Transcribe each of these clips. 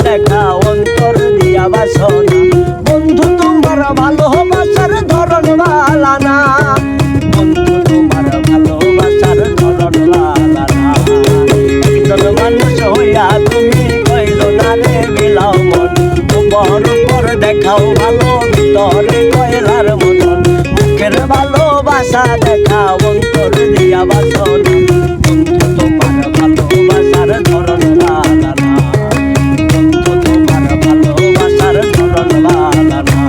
দেখা অন্তর দিয়া বাসনা। বন্ধু তোমার ভালোবাসার ধরন ভালা না, বন্ধু তোমার ভালোবাসার ধরন ভালা না। একজন মানুষ হইয়া তুমি কইল না রে বিলাও মন, উপর উপর দেখাও ভালো ভিতরে কয়লার মতন। মুখের ভালোবাসা দেখা অন্তর দিয়া বাসনা। বন্ধু তোমার ভালোবাসার ধরন ভালা না, বন্ধু তোমার ভালোবাসার ধরন ভালা না।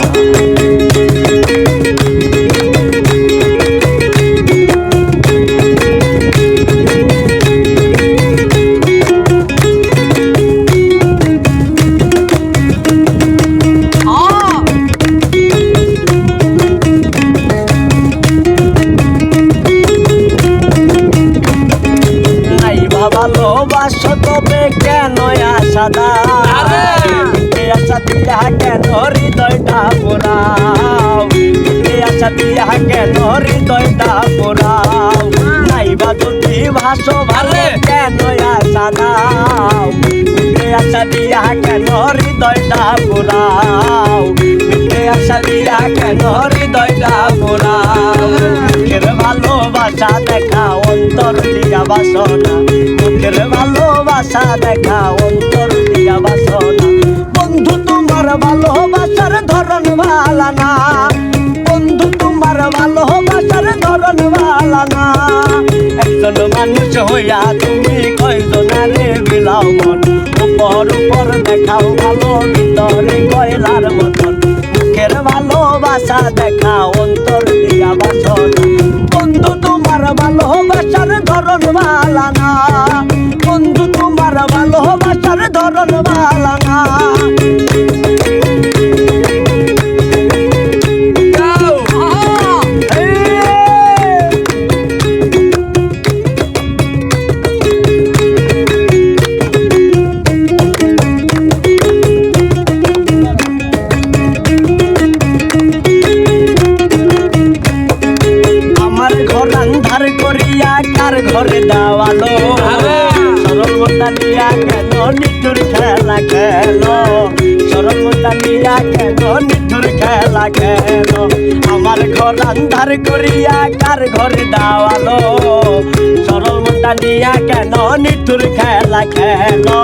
ভালোবাসো তবে কেন আশা দাও, আশা দিয়া কেন হৃদয়টা পোড়াও, আশা দিয়া কেন হৃদয়টা পোড়াও। নাইবা যদি ভাসো ভালো কেন আশা দাও, আশা দিয়া কেন হৃদয়টা পোড়াও, আশা দিয়া কেন হৃদয়টা পোড়াও। মুখের ভালোবাসা দেখা অন্তর দিয়া বাসনা, মুখের ভালোবাসা দেখা অন্তর দিয়া বাসনা। বন্ধু তোমার ভালোবাসার ধরন ভালা না, বন্ধু তোমার ভালোবাসার ধরন ভালা না। একজন মানুষ হইয়া তুমি কয়জনারে বিলাও মন, উপর উপর দেখাও ভালো ভিতরে কয়লার মতন। মুখের ভালোবাসা দেখা অন্তর দিয়া বাসনা। বন্ধু তোমার ভালোবাসার ধরন ভালা না, বন্ধু তোমার ভালোবাসার ধরন ভালা না। আন্ধার করিয়া কার ঘরে দেওয়ালো, সরল মতা নিয়া কেন নিঠুর খেলা খেলো, সরল মতা নিয়া কেন নিঠুর খেলা খেলো। আমার ঘর আন্ধার করিয়া কার ঘরে দেওয়ালো, সরল মতা নিয়া কেন নিঠুর খেলা খেলো,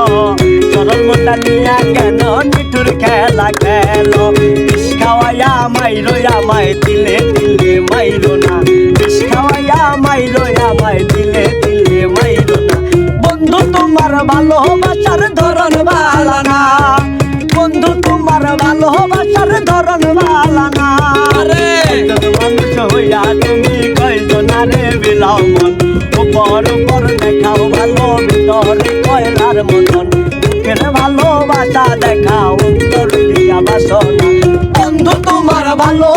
সরল মতা নিয়া কেন নিঠুর খেলা খেলো। বিষ খাওয়াইয়া মাইরো আমায় দিলে দিলে মাইরো না, বিষ খাওয়াইয়া মাইরো আমায় দিলে দিলে মাইরো না। বন্ধু তোমার ভালোবাসার ধরন ভালা না, বন্ধু তোমার ভালোবাসার ধরন ভালা না। মানুষ হইয়া তুমি কয়জনারে বিলাও মন, উপর উপর দেখাও ভালো ভিতরে কয়লার মতন। মুখের ভালোবাসা দেখা অন্তর দিয়া বাসনা। বন্ধু তোমার ভালো